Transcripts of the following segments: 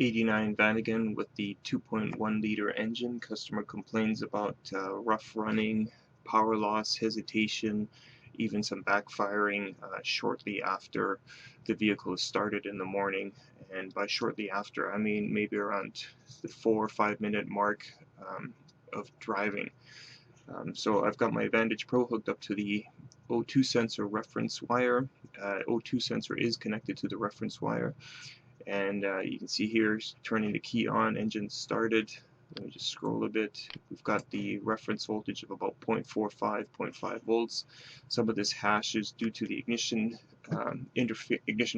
89 Vanagon with the 2.1 liter engine. Customer complains about rough running, power loss, hesitation, even some backfiring shortly after the vehicle is started in the morning. And by shortly after, I mean maybe around the 4 or 5 minute mark of driving. So I've got my Vantage Pro hooked up to the O2 sensor reference wire. O2 sensor is connected to the reference wire. And you can see here, turning the key on, engine started. Let me just scroll a bit. We've got the reference voltage of about 0.45, 0.5 volts. Some of this hash is due to the ignition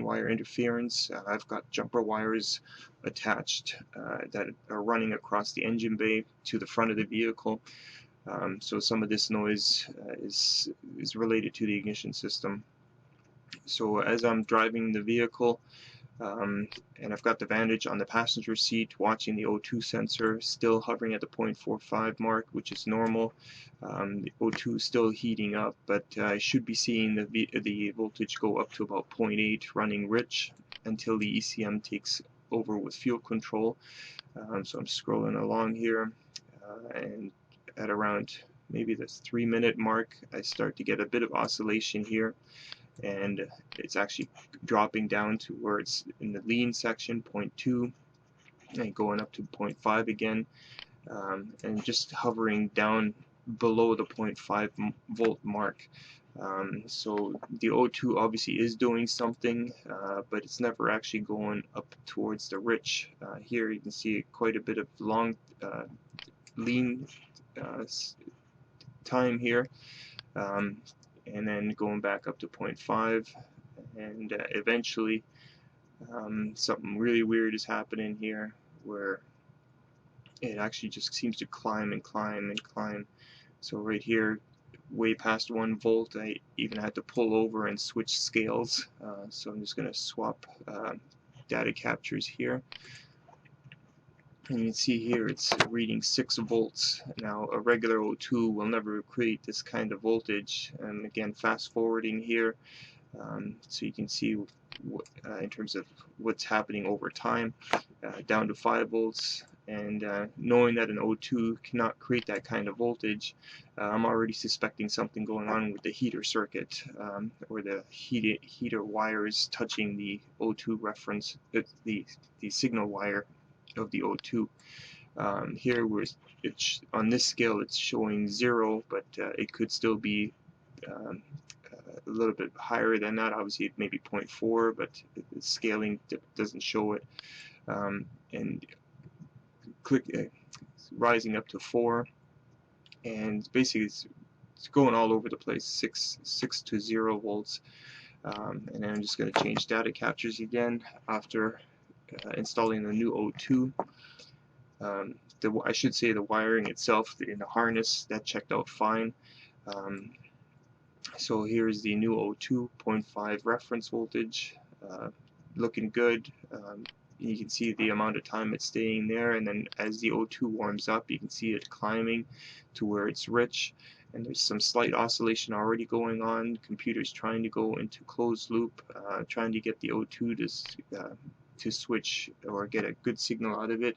wire interference. I've got jumper wires attached that are running across the engine bay to the front of the vehicle. So some of this noise is related to the ignition system. So as I'm driving the vehicle, and I've got the Vantage on the passenger seat watching the O2 sensor, still hovering at the 0.45 mark, which is normal. The O2 is still heating up, but I should be seeing the voltage go up to about 0.8 running rich until the ECM takes over with fuel control. So I'm scrolling along here, and at around maybe the 3 minute mark, I start to get a bit of oscillation here, and it's actually dropping down to where it's in the lean section, 0.2, and going up to 0.5 again, and just hovering down below the 0.5 volt mark. So the O2 obviously is doing something, but it's never actually going up towards the rich. Here you can see quite a bit of long lean time here, and then going back up to 0.5, and eventually something really weird is happening here where it actually just seems to climb and climb and climb. So right here, way past 1 volt, I even had to pull over and switch scales. So I'm just going to swap data captures here. And you can see here it's reading 6 volts. Now a regular O2 will never create this kind of voltage. And again, fast forwarding here, so you can see in terms of what's happening over time, down to 5 volts. And knowing that an O2 cannot create that kind of voltage, I'm already suspecting something going on with the heater circuit, or the heater wires touching the O2 reference, the signal wire of the O2. Here, on this scale, it's showing 0, but it could still be a little bit higher than that. Obviously, maybe 0.4, but the scaling doesn't show it. And rising up to 4, and basically it's going all over the place. 6 to 0 volts. And then I'm just going to change data captures again after installing the new O2. I should say the wiring itself in the harness, that checked out fine. So here's the new O2 0.5 reference voltage, looking good. You can see the amount of time it's staying there, and then as the O2 warms up, you can see it climbing to where it's rich, and there's some slight oscillation already going on. Computer's trying to go into closed loop, trying to get the O2 to switch or get a good signal out of it,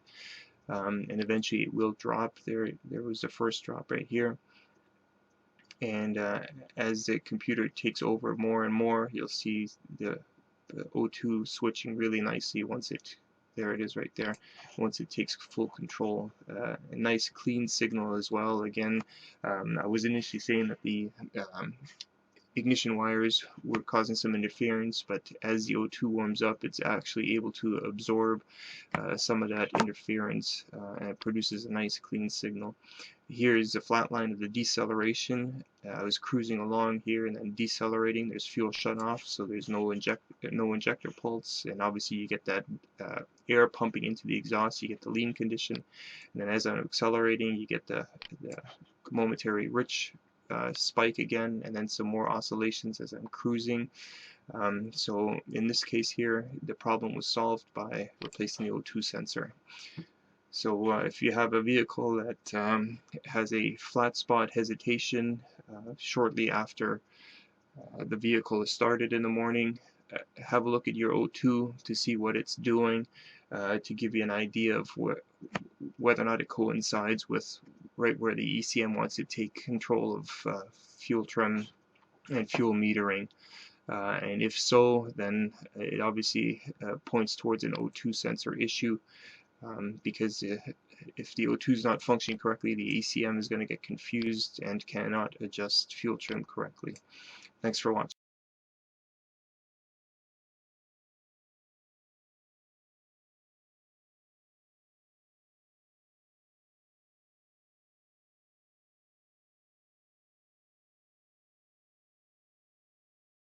and eventually it will drop. There was the first drop right here. And as the computer takes over more and more, you'll see the O2 switching really nicely there it is right there, once it takes full control. A nice clean signal as well. Again, I was initially saying that the ignition wires were causing some interference, but as the O2 warms up, it's actually able to absorb some of that interference, and it produces a nice clean signal. Here is the flat line of the deceleration. I was cruising along here and then decelerating. There's fuel shut off, so there's no injector pulse, and obviously you get that air pumping into the exhaust. You get the lean condition, and then as I'm accelerating, you get the momentary rich spike again, and then some more oscillations as I'm cruising. So in this case here, the problem was solved by replacing the O2 sensor. So if you have a vehicle that has a flat spot hesitation shortly after the vehicle is started in the morning, have a look at your O2 to see what it's doing. to give you an idea of whether or not it coincides with right where the ECM wants to take control of fuel trim and fuel metering. And if so, then it obviously points towards an O2 sensor issue, because if the O2 is not functioning correctly, the ECM is going to get confused and cannot adjust fuel trim correctly. Thanks for watching.